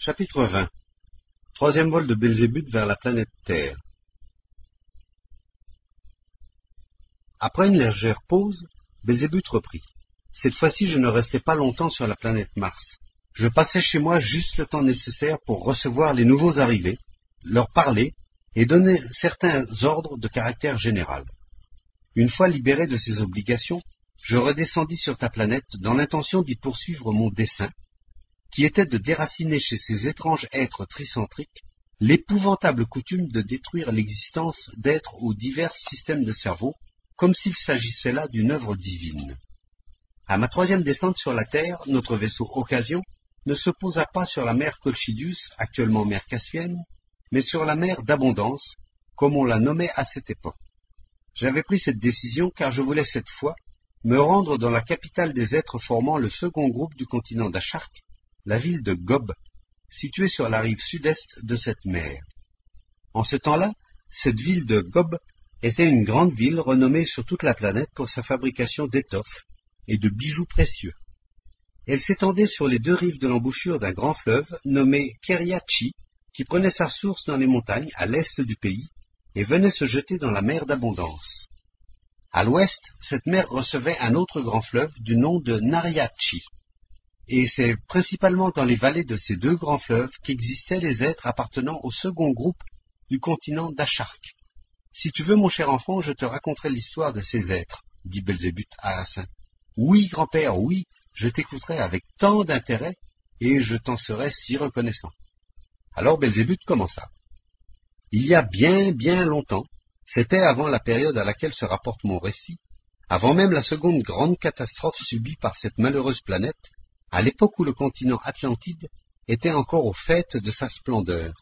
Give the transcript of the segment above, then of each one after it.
Chapitre 20. Troisième vol de Belzébuth vers la planète Terre. Après une légère pause, Belzébuth reprit. Cette fois-ci, je ne restais pas longtemps sur la planète Mars. Je passais chez moi juste le temps nécessaire pour recevoir les nouveaux arrivés, leur parler et donner certains ordres de caractère général. Une fois libéré de ces obligations, je redescendis sur ta planète dans l'intention d'y poursuivre mon dessein, qui était de déraciner chez ces étranges êtres tricentriques l'épouvantable coutume de détruire l'existence d'êtres aux divers systèmes de cerveau, comme s'il s'agissait là d'une œuvre divine. À ma troisième descente sur la Terre, notre vaisseau Occasion ne se posa pas sur la mer Colchidus, actuellement mer Caspienne, mais sur la mer d'Abondance, comme on la nommait à cette époque. J'avais pris cette décision car je voulais cette fois me rendre dans la capitale des êtres formant le second groupe du continent d'Achark, la ville de Gob, située sur la rive sud-est de cette mer. En ce temps-là, cette ville de Gob était une grande ville renommée sur toute la planète pour sa fabrication d'étoffes et de bijoux précieux. Elle s'étendait sur les deux rives de l'embouchure d'un grand fleuve nommé Keriachi, qui prenait sa source dans les montagnes à l'est du pays et venait se jeter dans la mer d'Abondance. À l'ouest, cette mer recevait un autre grand fleuve du nom de Nariachi. Et c'est principalement dans les vallées de ces deux grands fleuves qu'existaient les êtres appartenant au second groupe du continent d'Achark. Si tu veux, mon cher enfant, je te raconterai l'histoire de ces êtres, dit Belzébuth à Hassin. Oui, grand-père, oui, je t'écouterai avec tant d'intérêt, et je t'en serai si reconnaissant. Alors Belzébuth commença. Il y a bien longtemps, c'était avant la période à laquelle se rapporte mon récit, avant même la seconde grande catastrophe subie par cette malheureuse planète, à l'époque où le continent Atlantide était encore au faîte de sa splendeur.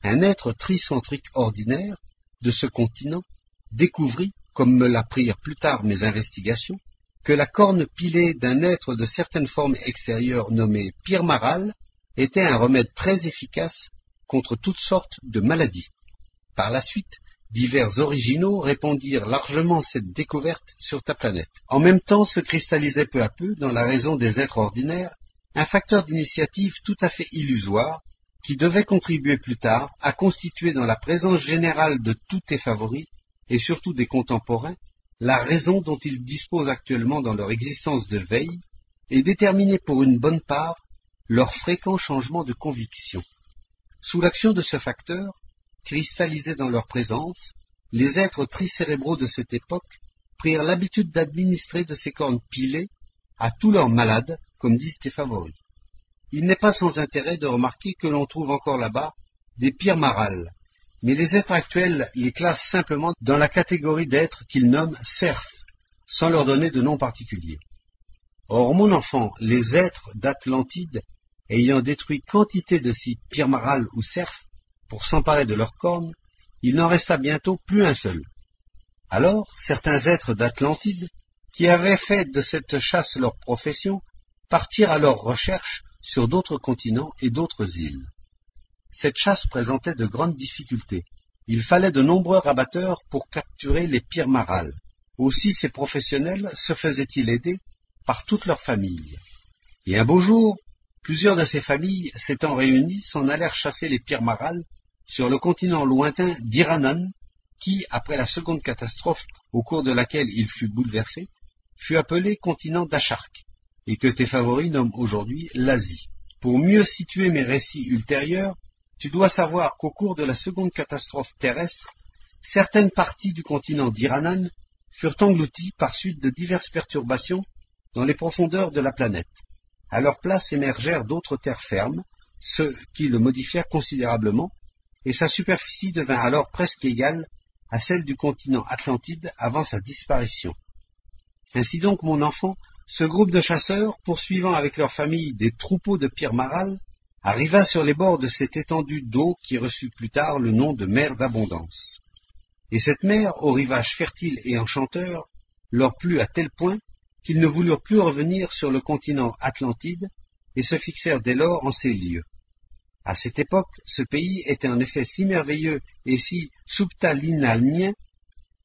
Un être tricentrique ordinaire de ce continent découvrit, comme me l'apprirent plus tard mes investigations, que la corne pilée d'un être de certaines formes extérieures nommé Pirmaral était un remède très efficace contre toutes sortes de maladies. Par la suite, divers originaux répandirent largement cette découverte sur ta planète. En même temps se cristallisait peu à peu, dans la raison des êtres ordinaires, un facteur d'initiative tout à fait illusoire, qui devait contribuer plus tard à constituer dans la présence générale de tous tes favoris, et surtout des contemporains, la raison dont ils disposent actuellement dans leur existence de veille, et déterminer pour une bonne part leurs fréquents changements de conviction. Sous l'action de ce facteur, cristallisés dans leur présence, les êtres tricérébraux de cette époque prirent l'habitude d'administrer de ces cornes pilées à tous leurs malades, comme disent tes favoris. Il n'est pas sans intérêt de remarquer que l'on trouve encore là-bas des Pirmarals, mais les êtres actuels les classent simplement dans la catégorie d'êtres qu'ils nomment serfs, sans leur donner de nom particulier. Or, mon enfant, les êtres d'Atlantide, ayant détruit quantité de ces Pirmarals ou serfs, pour s'emparer de leurs cornes, il n'en resta bientôt plus un seul. Alors, certains êtres d'Atlantide, qui avaient fait de cette chasse leur profession, partirent à leur recherche sur d'autres continents et d'autres îles. Cette chasse présentait de grandes difficultés. Il fallait de nombreux rabatteurs pour capturer les Pirmarals. Aussi ces professionnels se faisaient-ils aider par toute leur famille. Et un beau jour, plusieurs de ces familles s'étant réunies s'en allèrent chasser les Pirmarals sur le continent lointain d'Iranan, qui, après la seconde catastrophe au cours de laquelle il fut bouleversé, fut appelé continent d'Achark, et que tes favoris nomment aujourd'hui l'Asie. Pour mieux situer mes récits ultérieurs, tu dois savoir qu'au cours de la seconde catastrophe terrestre, certaines parties du continent d'Iranan furent englouties par suite de diverses perturbations dans les profondeurs de la planète. À leur place émergèrent d'autres terres fermes, ce qui le modifia considérablement, et sa superficie devint alors presque égale à celle du continent Atlantide avant sa disparition. Ainsi donc, mon enfant, ce groupe de chasseurs, poursuivant avec leur famille des troupeaux de Pirmarals, arriva sur les bords de cette étendue d'eau qui reçut plus tard le nom de mer d'Abondance. Et cette mer, au rivage fertile et enchanteur, leur plut à tel point qu'ils ne voulurent plus revenir sur le continent Atlantide et se fixèrent dès lors en ces lieux. À cette époque, ce pays était en effet si merveilleux et si subtalinalmien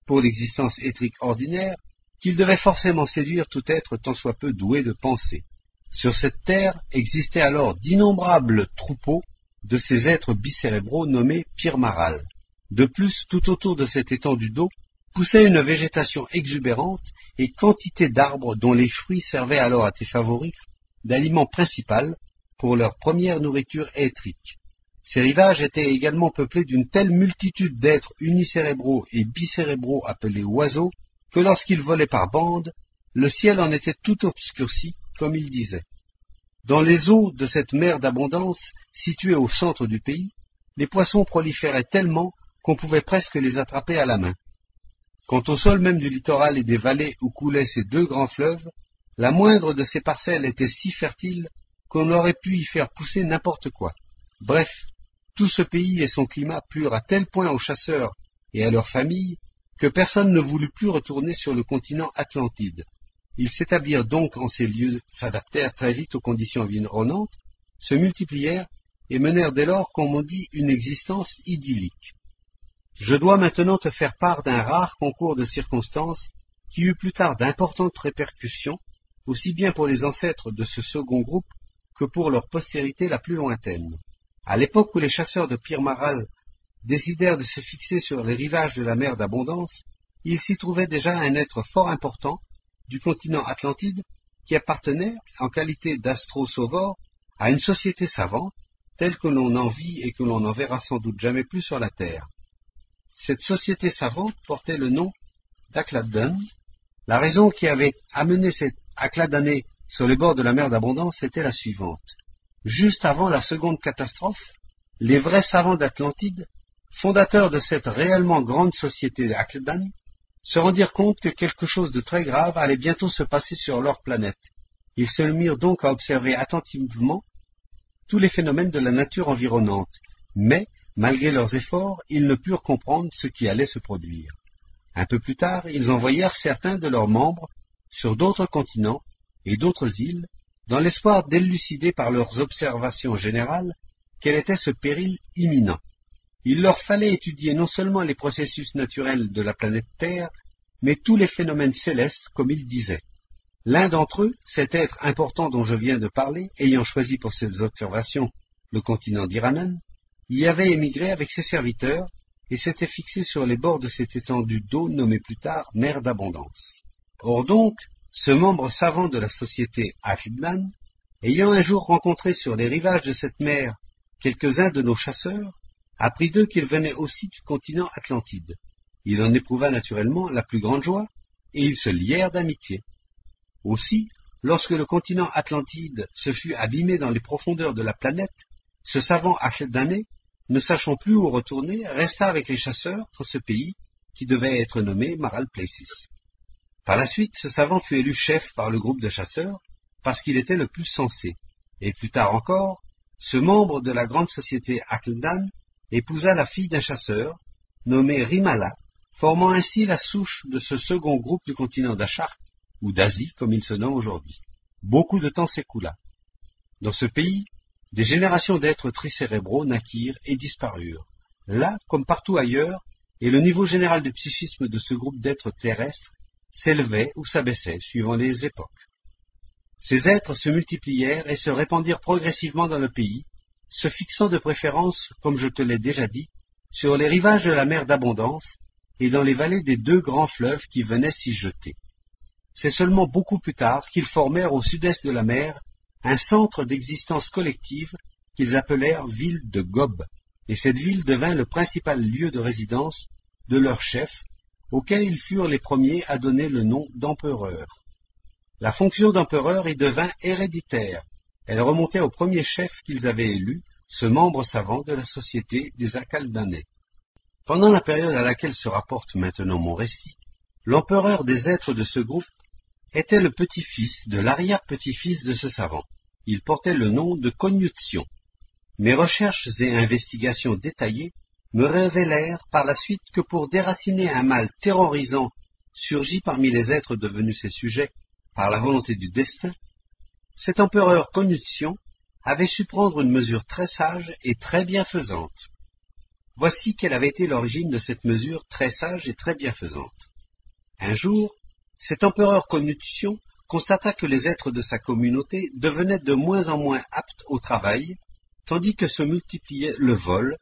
pour l'existence éthrique ordinaire qu'il devait forcément séduire tout être tant soit peu doué de pensée. Sur cette terre existaient alors d'innombrables troupeaux de ces êtres bicérébraux nommés Pirmaral. De plus, tout autour de cette étendue d'eau poussait une végétation exubérante et quantité d'arbres dont les fruits servaient alors à tes favoris d'aliment principal pour leur première nourriture éthrique. Ces rivages étaient également peuplés d'une telle multitude d'êtres unicérébraux et bicérébraux appelés oiseaux que lorsqu'ils volaient par bandes, le ciel en était tout obscurci, comme il disait. Dans les eaux de cette mer d'abondance, située au centre du pays, les poissons proliféraient tellement qu'on pouvait presque les attraper à la main. Quant au sol même du littoral et des vallées où coulaient ces deux grands fleuves, la moindre de ces parcelles était si fertile qu'on aurait pu y faire pousser n'importe quoi. Bref, tout ce pays et son climat plurent à tel point aux chasseurs et à leurs familles que personne ne voulut plus retourner sur le continent Atlantide. Ils s'établirent donc en ces lieux, s'adaptèrent très vite aux conditions environnantes, se multiplièrent et menèrent dès lors, comme on dit, une existence idyllique. Je dois maintenant te faire part d'un rare concours de circonstances qui eut plus tard d'importantes répercussions, aussi bien pour les ancêtres de ce second groupe que pour leur postérité la plus lointaine. À l'époque où les chasseurs de Pirmaral décidèrent de se fixer sur les rivages de la mer d'Abondance, il s'y trouvait déjà un être fort important du continent Atlantide qui appartenait, en qualité d'astrosauveur, à une société savante, telle que l'on en vit et que l'on n'en verra sans doute jamais plus sur la Terre. Cette société savante portait le nom d'Akladdan. La raison qui avait amené cet Akladdané sur les bords de la mer d'Abondance était la suivante. Juste avant la seconde catastrophe, les vrais savants d'Atlantide, fondateurs de cette réellement grande société d'Akladdan, se rendirent compte que quelque chose de très grave allait bientôt se passer sur leur planète. Ils se mirent donc à observer attentivement tous les phénomènes de la nature environnante, mais, malgré leurs efforts, ils ne purent comprendre ce qui allait se produire. Un peu plus tard, ils envoyèrent certains de leurs membres sur d'autres continents et d'autres îles, dans l'espoir d'élucider par leurs observations générales quel était ce péril imminent. Il leur fallait étudier non seulement les processus naturels de la planète Terre, mais tous les phénomènes célestes, comme ils disaient. L'un d'entre eux, cet être important dont je viens de parler, ayant choisi pour ses observations le continent d'Iranan, y avait émigré avec ses serviteurs et s'était fixé sur les bords de cette étendue d'eau nommée plus tard mer d'abondance. Or donc, ce membre savant de la société Akladdan, ayant un jour rencontré sur les rivages de cette mer quelques-uns de nos chasseurs, apprit d'eux qu'ils venaient aussi du continent Atlantide. Il en éprouva naturellement la plus grande joie, et ils se lièrent d'amitié. Aussi, lorsque le continent Atlantide se fut abîmé dans les profondeurs de la planète, ce savant Akladdané, ne sachant plus où retourner, resta avec les chasseurs dans ce pays qui devait être nommé Maral Places. Par la suite, ce savant fut élu chef par le groupe de chasseurs, parce qu'il était le plus sensé. Et plus tard encore, ce membre de la grande société Akladdan épousa la fille d'un chasseur, nommé Rimala, formant ainsi la souche de ce second groupe du continent d'Achark, ou d'Asie comme il se nomme aujourd'hui. Beaucoup de temps s'écoula. Dans ce pays, des générations d'êtres tricérébraux naquirent et disparurent. Là, comme partout ailleurs, et le niveau général du psychisme de ce groupe d'êtres terrestres s'élevait ou s'abaissait suivant les époques. Ces êtres se multiplièrent et se répandirent progressivement dans le pays, se fixant de préférence, comme je te l'ai déjà dit, sur les rivages de la mer d'Abondance et dans les vallées des deux grands fleuves qui venaient s'y jeter. C'est seulement beaucoup plus tard qu'ils formèrent au sud-est de la mer un centre d'existence collective qu'ils appelèrent ville de Gob, et cette ville devint le principal lieu de résidence de leur chef, auquel ils furent les premiers à donner le nom d'empereur. La fonction d'empereur y devint héréditaire. Elle remontait au premier chef qu'ils avaient élu, ce membre savant de la société des Akalddanais. Pendant la période à laquelle se rapporte maintenant mon récit, l'empereur des êtres de ce groupe était le petit-fils de l'arrière-petit-fils de ce savant. Il portait le nom de Cognution. Mes recherches et investigations détaillées me révélèrent par la suite que pour déraciner un mal terrorisant surgi parmi les êtres devenus ses sujets par la volonté du destin, cet empereur Cognution avait su prendre une mesure très sage et très bienfaisante. Voici quelle avait été l'origine de cette mesure très sage et très bienfaisante. Un jour, cet empereur Cognution constata que les êtres de sa communauté devenaient de moins en moins aptes au travail tandis que se multipliaient le vol,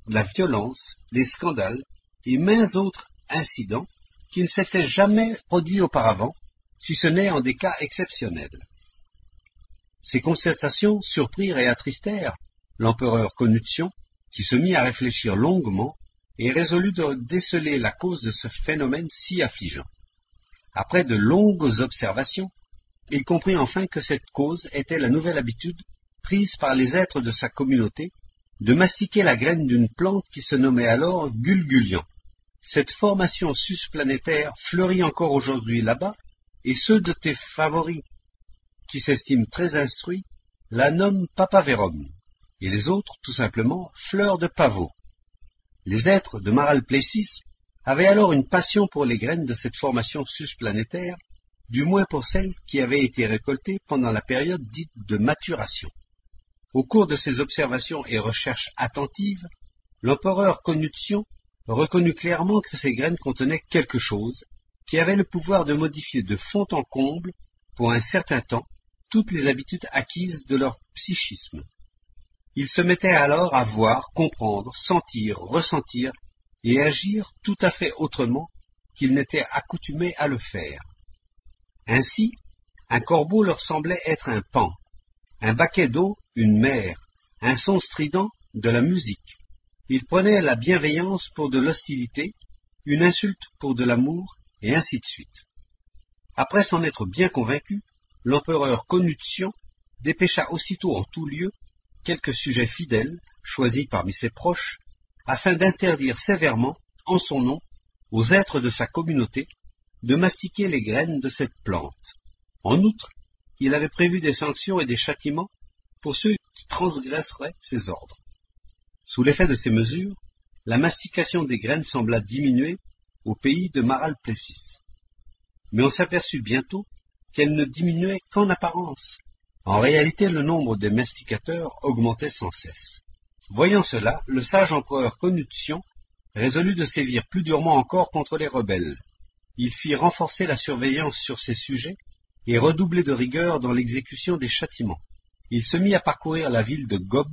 la violence, les scandales et maints autres incidents qui ne s'étaient jamais produits auparavant, si ce n'est en des cas exceptionnels. Ces constatations surprirent et attristèrent l'empereur Connution, qui se mit à réfléchir longuement et résolut de déceler la cause de ce phénomène si affligeant. Après de longues observations, il comprit enfin que cette cause était la nouvelle habitude prise par les êtres de sa communauté de mastiquer la graine d'une plante qui se nommait alors Gulgulian. Cette formation susplanétaire fleurit encore aujourd'hui là-bas, et ceux de tes favoris qui s'estiment très instruits la nomment Papaverum, et les autres, tout simplement, fleurs de pavot. Les êtres de Maral-Plessis avaient alors une passion pour les graines de cette formation susplanétaire, du moins pour celles qui avaient été récoltées pendant la période dite de maturation. Au cours de ces observations et recherches attentives, l'empereur Connution reconnut clairement que ces graines contenaient quelque chose qui avait le pouvoir de modifier de fond en comble, pour un certain temps, toutes les habitudes acquises de leur psychisme. Il se mettait alors à voir, comprendre, sentir, ressentir et agir tout à fait autrement qu'il n'était accoutumé à le faire. Ainsi, un corbeau leur semblait être un pan, un baquet d'eau une mer, un son strident de la musique. Il prenait la bienveillance pour de l'hostilité, une insulte pour de l'amour, et ainsi de suite. Après s'en être bien convaincu, l'empereur Connution dépêcha aussitôt en tout lieu quelques sujets fidèles, choisis parmi ses proches, afin d'interdire sévèrement, en son nom, aux êtres de sa communauté, de mastiquer les graines de cette plante. En outre, il avait prévu des sanctions et des châtiments pour ceux qui transgresseraient ses ordres. Sous l'effet de ces mesures, la mastication des graines sembla diminuer au pays de Maral-Plessis. Mais on s'aperçut bientôt qu'elle ne diminuait qu'en apparence. En réalité, le nombre des masticateurs augmentait sans cesse. Voyant cela, le sage empereur Connution résolut de sévir plus durement encore contre les rebelles. Il fit renforcer la surveillance sur ces sujets et redoubler de rigueur dans l'exécution des châtiments. Il se mit à parcourir la ville de Gob,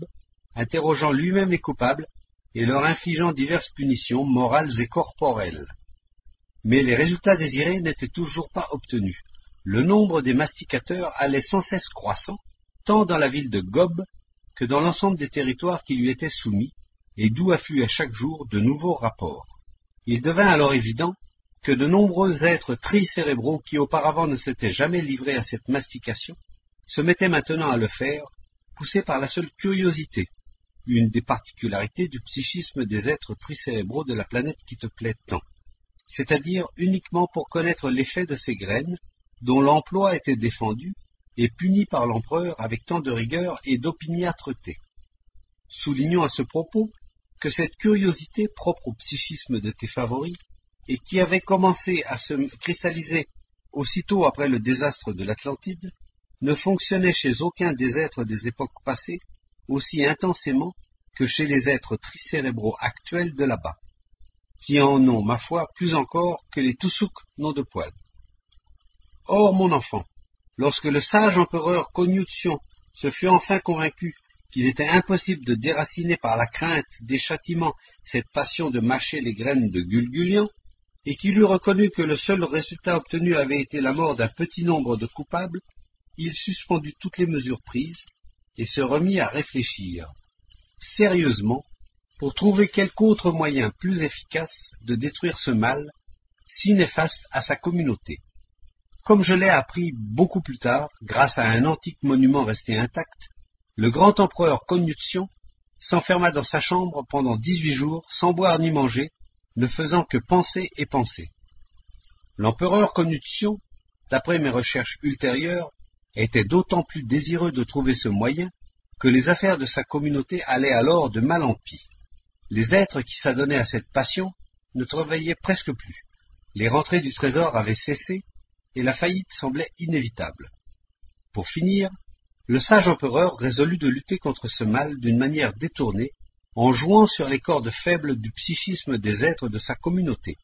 interrogeant lui-même les coupables et leur infligeant diverses punitions morales et corporelles. Mais les résultats désirés n'étaient toujours pas obtenus. Le nombre des masticateurs allait sans cesse croissant, tant dans la ville de Gob que dans l'ensemble des territoires qui lui étaient soumis, et d'où affluaient chaque jour de nouveaux rapports. Il devint alors évident que de nombreux êtres tricérébraux qui auparavant ne s'étaient jamais livrés à cette mastication se mettaient maintenant à le faire, poussés par la seule curiosité, une des particularités du psychisme des êtres tricérébraux de la planète qui te plaît tant, c'est-à-dire uniquement pour connaître l'effet de ces graines, dont l'emploi était défendu et puni par l'empereur avec tant de rigueur et d'opiniâtreté. Soulignons à ce propos que cette curiosité propre au psychisme de tes favoris, et qui avait commencé à se cristalliser aussitôt après le désastre de l'Atlantide, ne fonctionnait chez aucun des êtres des époques passées aussi intensément que chez les êtres tricérébraux actuels de là-bas, qui en ont, ma foi, plus encore que les Tusuk n'ont de poils. Or, mon enfant, lorsque le sage empereur Connution se fut enfin convaincu qu'il était impossible de déraciner par la crainte des châtiments cette passion de mâcher les graines de Gulgulian, et qu'il eut reconnu que le seul résultat obtenu avait été la mort d'un petit nombre de coupables, il suspendit toutes les mesures prises et se remit à réfléchir sérieusement pour trouver quelque autre moyen plus efficace de détruire ce mal si néfaste à sa communauté. Comme je l'ai appris beaucoup plus tard, grâce à un antique monument resté intact, le grand empereur Connution s'enferma dans sa chambre pendant 18 jours sans boire ni manger, ne faisant que penser et penser. L'empereur Connution, d'après mes recherches ultérieures, était d'autant plus désireux de trouver ce moyen que les affaires de sa communauté allaient alors de mal en pis. Les êtres qui s'adonnaient à cette passion ne travaillaient presque plus. Les rentrées du trésor avaient cessé et la faillite semblait inévitable. Pour finir, le sage empereur résolut de lutter contre ce mal d'une manière détournée, en jouant sur les cordes faibles du psychisme des êtres de sa communauté.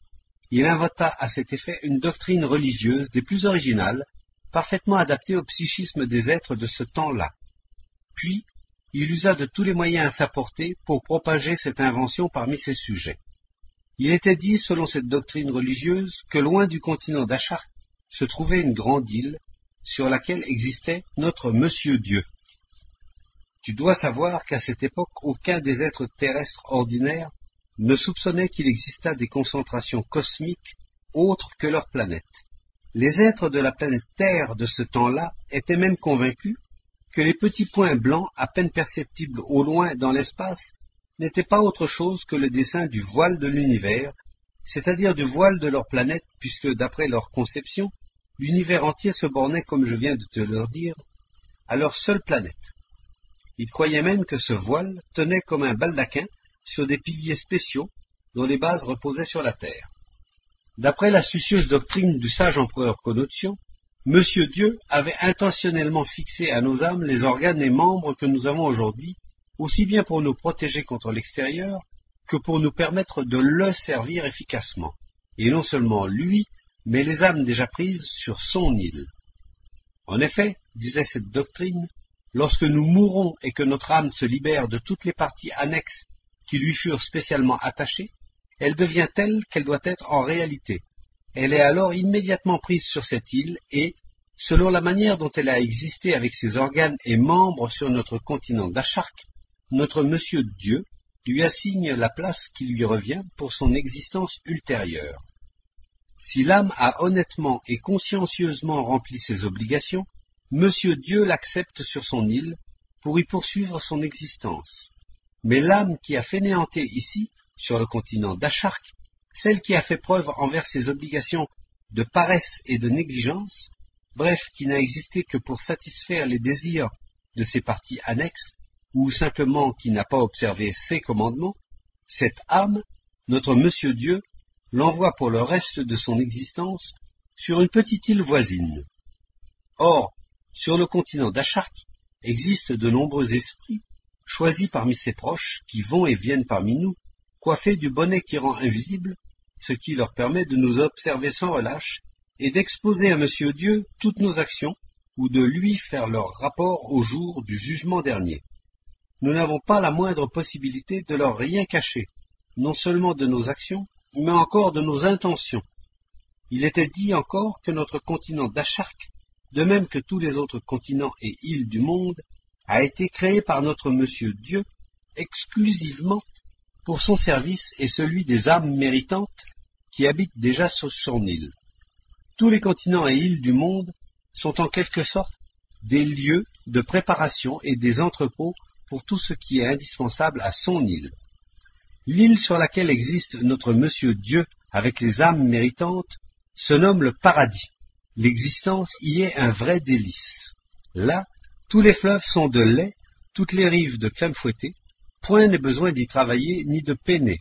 Il inventa à cet effet une doctrine religieuse des plus originales, parfaitement adaptée au psychisme des êtres de ce temps-là. Puis, il usa de tous les moyens à sa portée pour propager cette invention parmi ses sujets. Il était dit, selon cette doctrine religieuse, que loin du continent d'Acharc se trouvait une grande île sur laquelle existait notre Monsieur Dieu. Tu dois savoir qu'à cette époque, aucun des êtres terrestres ordinaires ne soupçonnait qu'il existât des concentrations cosmiques autres que leur planète. Les êtres de la planète Terre de ce temps-là étaient même convaincus que les petits points blancs à peine perceptibles au loin dans l'espace n'étaient pas autre chose que le dessin du voile de l'univers, c'est-à-dire du voile de leur planète, puisque d'après leur conception, l'univers entier se bornait, comme je viens de te le dire, à leur seule planète. Ils croyaient même que ce voile tenait comme un baldaquin sur des piliers spéciaux dont les bases reposaient sur la terre. D'après l'astucieuse doctrine du sage empereur Conotien, Monsieur Dieu avait intentionnellement fixé à nos âmes les organes et membres que nous avons aujourd'hui, aussi bien pour nous protéger contre l'extérieur que pour nous permettre de le servir efficacement, et non seulement lui, mais les âmes déjà prises sur son île. En effet, disait cette doctrine, lorsque nous mourons et que notre âme se libère de toutes les parties annexes qui lui furent spécialement attachées, elle devient telle qu'elle doit être en réalité. Elle est alors immédiatement prise sur cette île et, selon la manière dont elle a existé avec ses organes et membres sur notre continent d'Acharc, notre Monsieur Dieu lui assigne la place qui lui revient pour son existence ultérieure. Si l'âme a honnêtement et consciencieusement rempli ses obligations, Monsieur Dieu l'accepte sur son île pour y poursuivre son existence. Mais l'âme qui a fainéanté ici, sur le continent d'Acharc, celle qui a fait preuve envers ses obligations de paresse et de négligence, bref, qui n'a existé que pour satisfaire les désirs de ses parties annexes, ou simplement qui n'a pas observé ses commandements, cette âme, notre Monsieur Dieu, l'envoie pour le reste de son existence sur une petite île voisine. Or, sur le continent d'Acharc existent de nombreux esprits, choisis parmi ses proches, qui vont et viennent parmi nous, coiffés du bonnet qui rend invisible, ce qui leur permet de nous observer sans relâche et d'exposer à Monsieur Dieu toutes nos actions, ou de lui faire leur rapport au jour du jugement dernier. Nous n'avons pas la moindre possibilité de leur rien cacher, non seulement de nos actions, mais encore de nos intentions. Il était dit encore que notre continent d'Acharc, de même que tous les autres continents et îles du monde, a été créé par notre Monsieur Dieu exclusivement pour son service et celui des âmes méritantes qui habitent déjà sur son île. Tous les continents et îles du monde sont en quelque sorte des lieux de préparation et des entrepôts pour tout ce qui est indispensable à son île. L'île sur laquelle existe notre Monsieur Dieu avec les âmes méritantes se nomme le paradis. L'existence y est un vrai délice. Là, tous les fleuves sont de lait, toutes les rives de crème fouettée, point n'est besoin d'y travailler ni de peiner.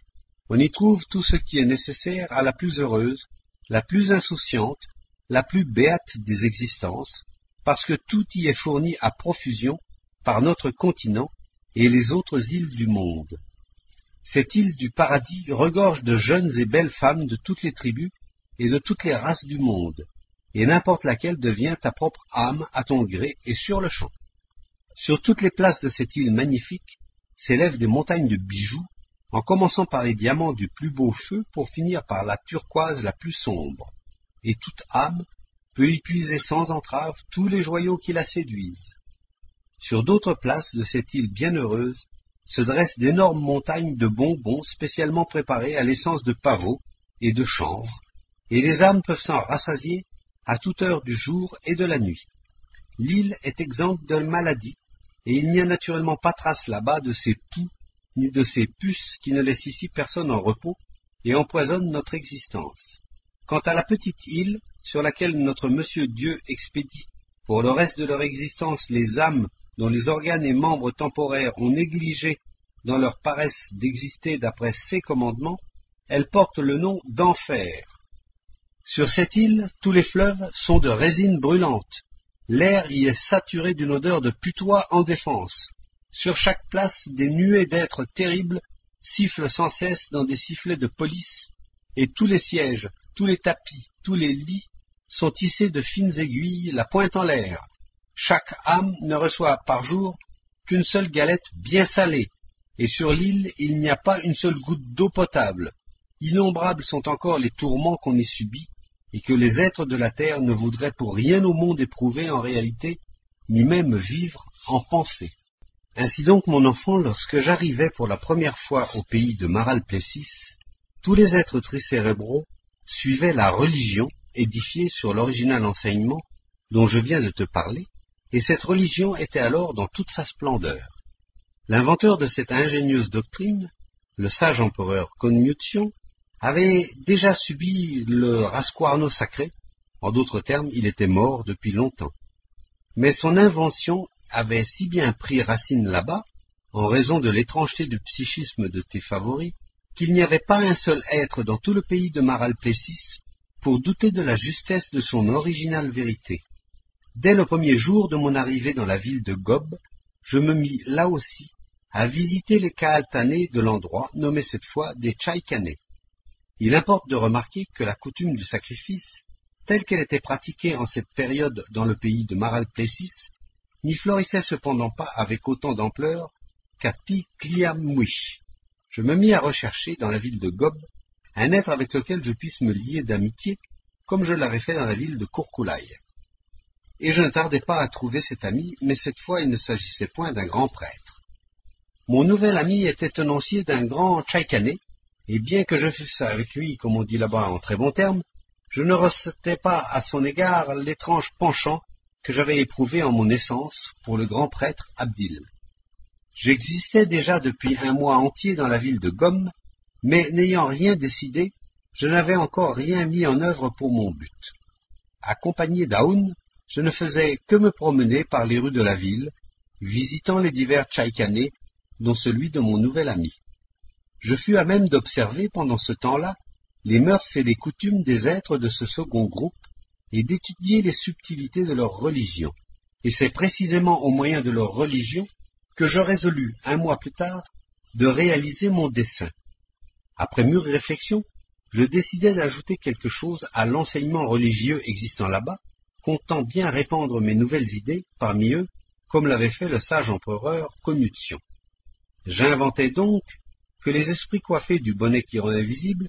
On y trouve tout ce qui est nécessaire à la plus heureuse, la plus insouciante, la plus béate des existences, parce que tout y est fourni à profusion par notre continent et les autres îles du monde. Cette île du paradis regorge de jeunes et belles femmes de toutes les tribus et de toutes les races du monde, et n'importe laquelle devient ta propre âme à ton gré et sur le champ. Sur toutes les places de cette île magnifique s'élèvent des montagnes de bijoux, en commençant par les diamants du plus beau feu pour finir par la turquoise la plus sombre, et toute âme peut y puiser sans entrave tous les joyaux qui la séduisent. Sur d'autres places de cette île bienheureuse se dressent d'énormes montagnes de bonbons spécialement préparés à l'essence de pavot et de chanvre, et les âmes peuvent s'en rassasier à toute heure du jour et de la nuit. L'île est exempte de maladie, et il n'y a naturellement pas trace là-bas de ces poux ni de ces puces qui ne laissent ici personne en repos et empoisonnent notre existence. Quant à la petite île sur laquelle notre Monsieur Dieu expédie pour le reste de leur existence les âmes dont les organes et membres temporaires ont négligé dans leur paresse d'exister d'après ses commandements, elle porte le nom d'enfer. Sur cette île, tous les fleuves sont de résine brûlante. L'air y est saturé d'une odeur de putois en défense. Sur chaque place, des nuées d'êtres terribles sifflent sans cesse dans des sifflets de police, et tous les sièges, tous les tapis, tous les lits sont tissés de fines aiguilles, la pointe en l'air. Chaque âme ne reçoit par jour qu'une seule galette bien salée, et sur l'île il n'y a pas une seule goutte d'eau potable. Innombrables sont encore les tourments qu'on y subit, et que les êtres de la terre ne voudraient pour rien au monde éprouver en réalité, ni même vivre en pensée. Ainsi donc, mon enfant, lorsque j'arrivai pour la première fois au pays de Maral-Plessis, tous les êtres tricérébraux suivaient la religion édifiée sur l'original enseignement dont je viens de te parler, et cette religion était alors dans toute sa splendeur. L'inventeur de cette ingénieuse doctrine, le sage empereur Confucius, avait déjà subi le rascuarno sacré, en d'autres termes, il était mort depuis longtemps. Mais son invention avait si bien pris racine là-bas, en raison de l'étrangeté du psychisme de tes favoris, qu'il n'y avait pas un seul être dans tout le pays de Maral-Plessis pour douter de la justesse de son originale vérité. Dès le premier jour de mon arrivée dans la ville de Gob, je me mis là aussi à visiter les Kaaltanés de l'endroit, nommé cette fois des Chaïkanés. Il importe de remarquer que la coutume du sacrifice, telle qu'elle était pratiquée en cette période dans le pays de Maral-Plessis, n'y florissait cependant pas avec autant d'ampleur qu'à Tikliamouich. Je me mis à rechercher dans la ville de Gob un être avec lequel je puisse me lier d'amitié, comme je l'avais fait dans la ville de Kourkoulaï. Et je ne tardai pas à trouver cet ami, mais cette fois il ne s'agissait point d'un grand prêtre. Mon nouvel ami était tenancier d'un grand Chaïkané, et bien que je fusse avec lui, comme on dit là-bas en très bons termes, je ne ressentais pas à son égard l'étrange penchant que j'avais éprouvé en mon essence pour le grand prêtre Abdil. J'existais déjà depuis un mois entier dans la ville de Gomme, mais n'ayant rien décidé, je n'avais encore rien mis en œuvre pour mon but. Accompagné d'Aoun, je ne faisais que me promener par les rues de la ville, visitant les divers Chaïkanés, dont celui de mon nouvel ami. Je fus à même d'observer pendant ce temps-là les mœurs et les coutumes des êtres de ce second groupe, et d'étudier les subtilités de leur religion. Et c'est précisément au moyen de leur religion que je résolus, un mois plus tard, de réaliser mon dessein. Après mûre réflexion, je décidai d'ajouter quelque chose à l'enseignement religieux existant là-bas, comptant bien répandre mes nouvelles idées parmi eux, comme l'avait fait le sage empereur Confucius. J'inventai donc que les esprits coiffés du bonnet qui rend invisible,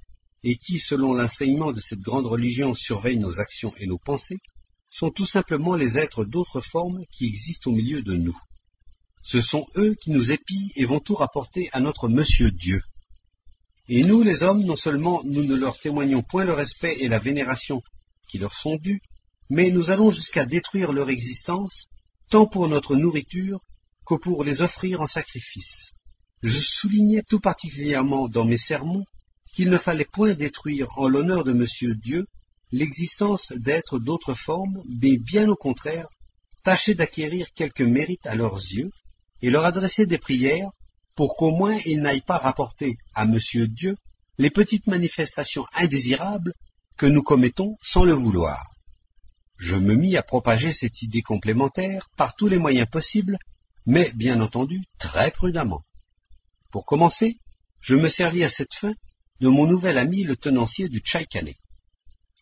et qui, selon l'enseignement de cette grande religion, surveillent nos actions et nos pensées, sont tout simplement les êtres d'autres formes qui existent au milieu de nous. Ce sont eux qui nous épient et vont tout rapporter à notre Monsieur Dieu. Et nous, les hommes, non seulement nous ne leur témoignons point le respect et la vénération qui leur sont dus, mais nous allons jusqu'à détruire leur existence, tant pour notre nourriture que pour les offrir en sacrifice. Je soulignais tout particulièrement dans mes sermons qu'il ne fallait point détruire en l'honneur de Monsieur Dieu l'existence d'êtres d'autres formes, mais bien au contraire, tâcher d'acquérir quelque mérite à leurs yeux et leur adresser des prières pour qu'au moins ils n'aillent pas rapporter à Monsieur Dieu les petites manifestations indésirables que nous commettons sans le vouloir. Je me mis à propager cette idée complémentaire par tous les moyens possibles, mais bien entendu très prudemment. Pour commencer, je me servis à cette fin de mon nouvel ami le tenancier du Chaïkané.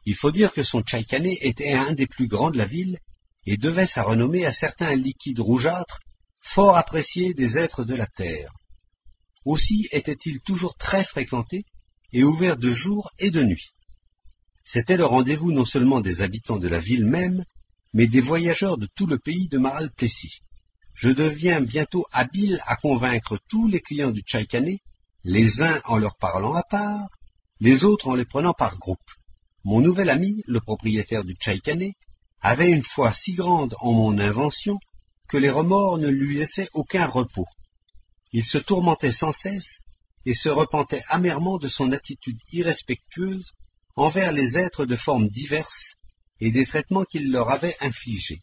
Il faut dire que son Chaïkané était un des plus grands de la ville et devait sa renommée à certains liquides rougeâtres fort appréciés des êtres de la terre. Aussi était-il toujours très fréquenté et ouvert de jour et de nuit. C'était le rendez-vous non seulement des habitants de la ville même, mais des voyageurs de tout le pays de Maral-Plessis. Je deviens bientôt habile à convaincre tous les clients du Chaïkané, les uns en leur parlant à part, les autres en les prenant par groupe. Mon nouvel ami, le propriétaire du Chaïkané, avait une foi si grande en mon invention que les remords ne lui laissaient aucun repos. Il se tourmentait sans cesse et se repentait amèrement de son attitude irrespectueuse envers les êtres de formes diverses et des traitements qu'il leur avait infligés.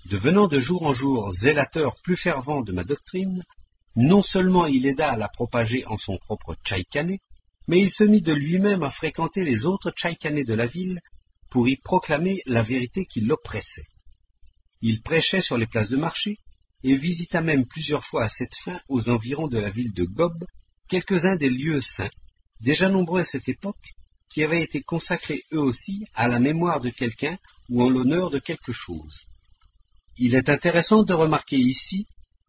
Devenant de jour en jour zélateur plus fervent de ma doctrine, non seulement il aida à la propager en son propre Chaïkané, mais il se mit de lui-même à fréquenter les autres Chaïkanés de la ville pour y proclamer la vérité qui l'oppressait. Il prêchait sur les places de marché et visita même plusieurs fois à cette fin aux environs de la ville de Gob quelques-uns des lieux saints, déjà nombreux à cette époque, qui avaient été consacrés eux aussi à la mémoire de quelqu'un ou en l'honneur de quelque chose. Il est intéressant de remarquer ici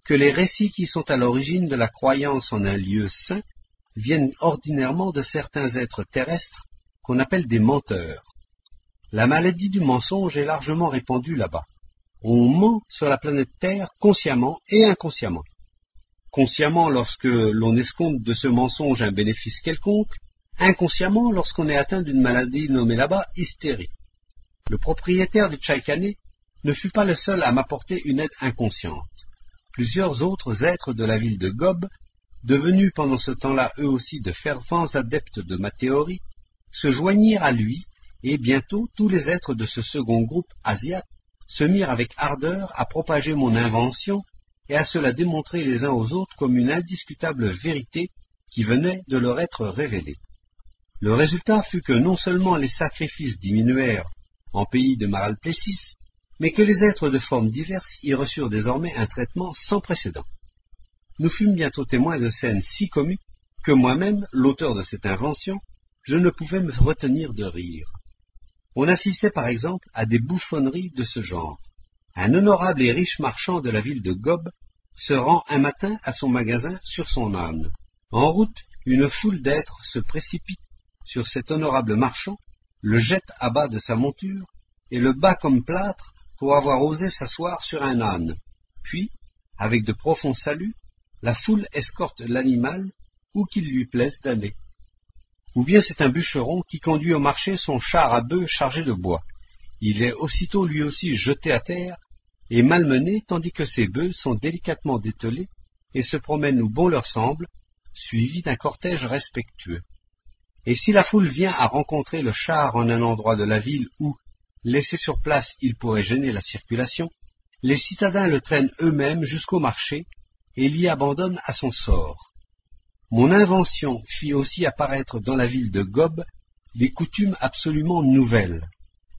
que les récits qui sont à l'origine de la croyance en un lieu saint viennent ordinairement de certains êtres terrestres qu'on appelle des menteurs. La maladie du mensonge est largement répandue là-bas. On ment sur la planète Terre consciemment et inconsciemment. Consciemment lorsque l'on escompte de ce mensonge un bénéfice quelconque, inconsciemment lorsqu'on est atteint d'une maladie nommée là-bas hystérie. Le propriétaire du Tchaïkané ne fut pas le seul à m'apporter une aide inconsciente. Plusieurs autres êtres de la ville de Gob, devenus pendant ce temps-là eux aussi de fervents adeptes de ma théorie, se joignirent à lui, et bientôt tous les êtres de ce second groupe asiatique se mirent avec ardeur à propager mon invention et à se la démontrer les uns aux autres comme une indiscutable vérité qui venait de leur être révélée. Le résultat fut que non seulement les sacrifices diminuèrent en pays de Maralplessis, mais que les êtres de formes diverses y reçurent désormais un traitement sans précédent. Nous fûmes bientôt témoins de scènes si comiques que moi-même, l'auteur de cette invention, je ne pouvais me retenir de rire. On assistait par exemple à des bouffonneries de ce genre. Un honorable et riche marchand de la ville de Gob se rend un matin à son magasin sur son âne. En route, une foule d'êtres se précipite sur cet honorable marchand, le jette à bas de sa monture et le bat comme plâtre pour avoir osé s'asseoir sur un âne. Puis, avec de profonds saluts, la foule escorte l'animal où qu'il lui plaise d'aller. Ou bien c'est un bûcheron qui conduit au marché son char à bœufs chargé de bois. Il est aussitôt lui aussi jeté à terre et malmené, tandis que ses bœufs sont délicatement dételés et se promènent où bon leur semble, suivis d'un cortège respectueux. Et si la foule vient à rencontrer le char en un endroit de la ville où, laissé sur place, il pourrait gêner la circulation, les citadins le traînent eux-mêmes jusqu'au marché et l'y abandonnent à son sort. Mon invention fit aussi apparaître dans la ville de Gob des coutumes absolument nouvelles.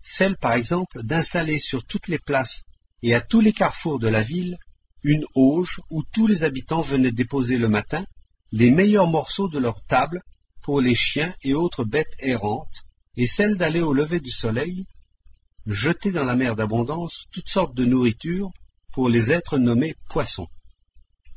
Celle, par exemple, d'installer sur toutes les places et à tous les carrefours de la ville une auge où tous les habitants venaient déposer le matin les meilleurs morceaux de leur table pour les chiens et autres bêtes errantes, et celle d'aller au lever du soleil jeter dans la mer d'abondance toutes sortes de nourriture pour les êtres nommés poissons.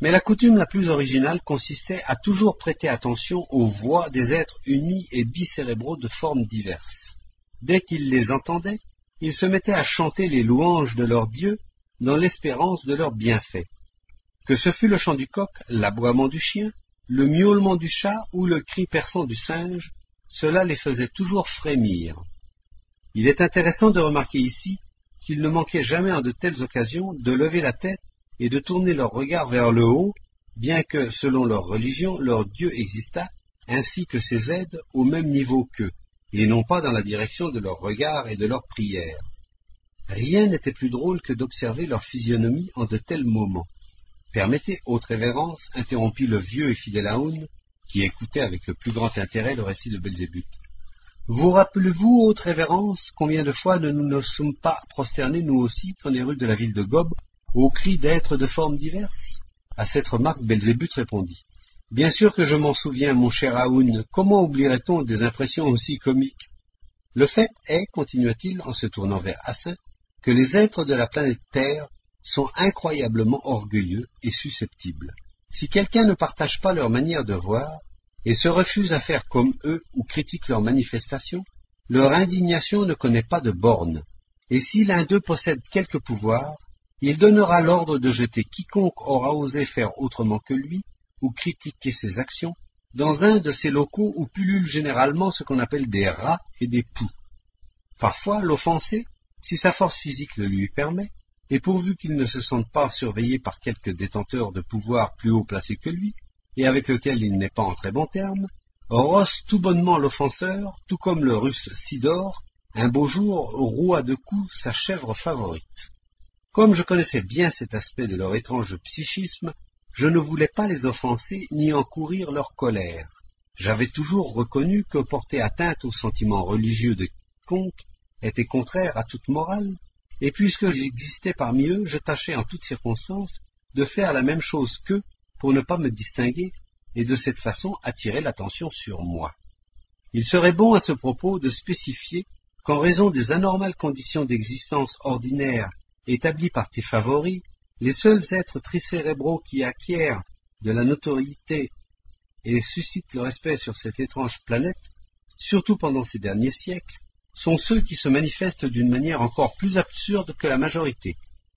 Mais la coutume la plus originale consistait à toujours prêter attention aux voix des êtres unis et bicérébraux de formes diverses. Dès qu'ils les entendaient, ils se mettaient à chanter les louanges de leur Dieu dans l'espérance de leurs bienfaits. Que ce fût le chant du coq, l'aboiement du chien, le miaulement du chat ou le cri perçant du singe, cela les faisait toujours frémir. Il est intéressant de remarquer ici qu'ils ne manquaient jamais en de telles occasions de lever la tête et de tourner leur regard vers le haut, bien que, selon leur religion, leur Dieu existât, ainsi que ses aides, au même niveau qu'eux, et non pas dans la direction de leur regard et de leur prière. Rien n'était plus drôle que d'observer leur physionomie en de tels moments. Permettez, haute révérence, interrompit le vieux et fidèle Aoun, qui écoutait avec le plus grand intérêt le récit de Belzébuth. Vous rappelez-vous, haute révérence, combien de fois ne nous ne sommes pas prosternés, nous aussi, dans les rues de la ville de Gob, aux cris d'êtres de formes diverses? À cette remarque, Belzébuth répondit. Bien sûr que je m'en souviens, mon cher Aoun, comment oublierait-on des impressions aussi comiques? Le fait est, continua-t-il en se tournant vers Hassin, que les êtres de la planète Terre sont incroyablement orgueilleux et susceptibles. Si quelqu'un ne partage pas leur manière de voir, et se refuse à faire comme eux ou critique leurs manifestations, leur indignation ne connaît pas de bornes, et si l'un d'eux possède quelque pouvoir, il donnera l'ordre de jeter quiconque aura osé faire autrement que lui, ou critiquer ses actions, dans un de ces locaux où pullulent généralement ce qu'on appelle des rats et des poux. Parfois, l'offensé, si sa force physique le lui permet, et pourvu qu'il ne se sente pas surveillé par quelque détenteur de pouvoir plus haut placé que lui, et avec lequel il n'est pas en très bons termes, rosse tout bonnement l'offenseur, tout comme le russe Sidor, un beau jour roua de coups sa chèvre favorite. Comme je connaissais bien cet aspect de leur étrange psychisme, je ne voulais pas les offenser ni encourir leur colère. J'avais toujours reconnu que porter atteinte aux sentiments religieux de quiconque était contraire à toute morale, et puisque j'existais parmi eux, je tâchais en toutes circonstances de faire la même chose qu'eux pour ne pas me distinguer et de cette façon attirer l'attention sur moi. Il serait bon à ce propos de spécifier qu'en raison des anormales conditions d'existence ordinaires établies par tes favoris, Les seuls êtres tricérébraux qui acquièrent de la notoriété et suscitent le respect sur cette étrange planète, surtout pendant ces derniers siècles, sont ceux qui se manifestent d'une manière encore plus absurde que la majorité.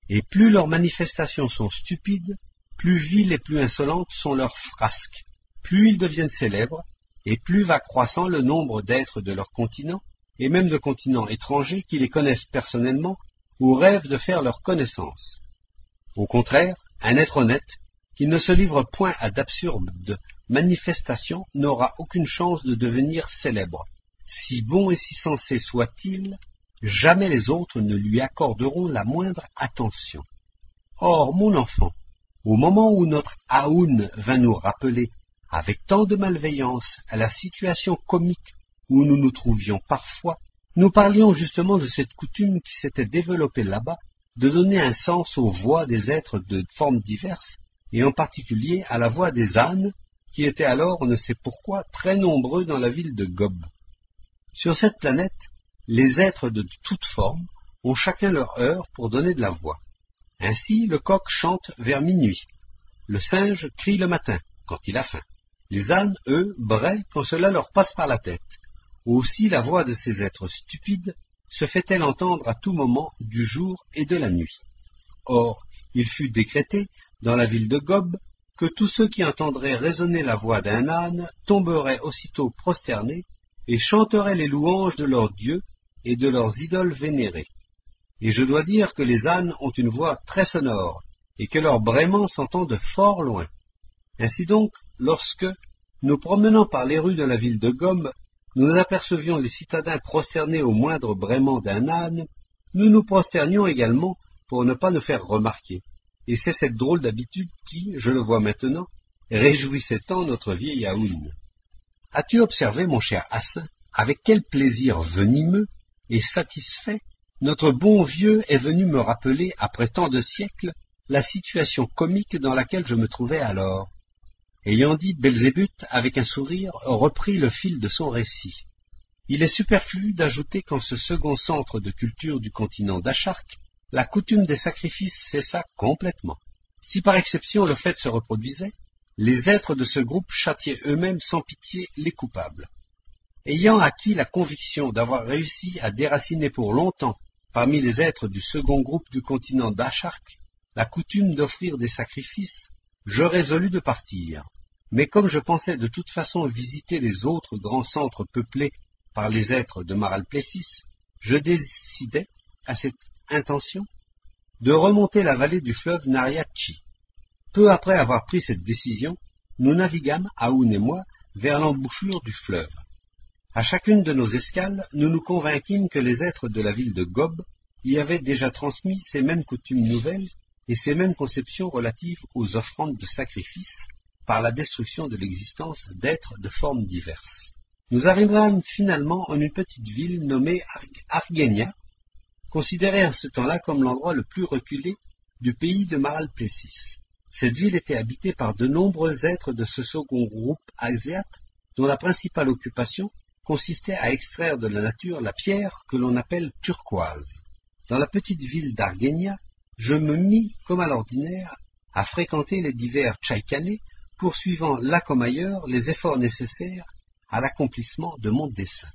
Et plus leurs manifestations sont stupides, plus viles et plus insolentes sont leurs frasques, plus ils deviennent célèbres, et plus va croissant le nombre d'êtres de leur continent, et même de continents étrangers qui les connaissent personnellement ou rêvent de faire leur connaissance. Au contraire, un être honnête, qui ne se livre point à d'absurdes manifestations, n'aura aucune chance de devenir célèbre. Si bon et si sensé soit-il, jamais les autres ne lui accorderont la moindre attention. Or, mon enfant, au moment où notre Aoun vint nous rappeler, avec tant de malveillance, à la situation comique où nous nous trouvions parfois, nous parlions justement de cette coutume qui s'était développée là-bas, de donner un sens aux voix des êtres de formes diverses, et en particulier à la voix des ânes, qui étaient alors, on ne sait pourquoi, très nombreux dans la ville de Gob. Sur cette planète, les êtres de toutes formes ont chacun leur heure pour donner de la voix. Ainsi, le coq chante vers minuit, le singe crie le matin, quand il a faim. Les ânes, eux, braient quand cela leur passe par la tête. Aussi la voix de ces êtres stupides se fait-elle entendre à tout moment du jour et de la nuit. Or, il fut décrété, dans la ville de Gob, que tous ceux qui entendraient résonner la voix d'un âne tomberaient aussitôt prosternés et chanteraient les louanges de leurs dieux et de leurs idoles vénérées. Et je dois dire que les ânes ont une voix très sonore, et que leur braiement s'entend de fort loin. Ainsi donc, lorsque, nous promenant par les rues de la ville de Gob, nous apercevions les citadins prosternés au moindre braiement d'un âne, nous nous prosternions également pour ne pas nous faire remarquer. Et c'est cette drôle d'habitude qui, je le vois maintenant, réjouissait tant notre vieil Aoun. As-tu observé, mon cher Hassin, avec quel plaisir venimeux et satisfait notre bon vieux est venu me rappeler, après tant de siècles, la situation comique dans laquelle je me trouvais alors. Ayant dit, Belzébuth, avec un sourire, reprit le fil de son récit. Il est superflu d'ajouter qu'en ce second centre de culture du continent d'Achark, la coutume des sacrifices cessa complètement. Si par exception le fait se reproduisait, les êtres de ce groupe châtiaient eux-mêmes sans pitié les coupables. Ayant acquis la conviction d'avoir réussi à déraciner pour longtemps, parmi les êtres du second groupe du continent d'Achark, la coutume d'offrir des sacrifices, je résolus de partir. Mais comme je pensais de toute façon visiter les autres grands centres peuplés par les êtres de Maralplessis, je décidai, à cette intention, de remonter la vallée du fleuve Nariachi. Peu après avoir pris cette décision, nous naviguâmes, Aoun et moi, vers l'embouchure du fleuve. À chacune de nos escales, nous nous convainquîmes que les êtres de la ville de Gob y avaient déjà transmis ces mêmes coutumes nouvelles et ces mêmes conceptions relatives aux offrandes de sacrifice par la destruction de l'existence d'êtres de formes diverses. Nous arrivâmes finalement en une petite ville nommée Argenia, considérée à ce temps-là comme l'endroit le plus reculé du pays de Maralplessis. Cette ville était habitée par de nombreux êtres de ce second groupe asiate, dont la principale occupation consistait à extraire de la nature la pierre que l'on appelle turquoise. Dans la petite ville d'Argenia, je me mis, comme à l'ordinaire, à fréquenter les divers tchaïkanés, poursuivant là comme ailleurs les efforts nécessaires à l'accomplissement de mon dessein.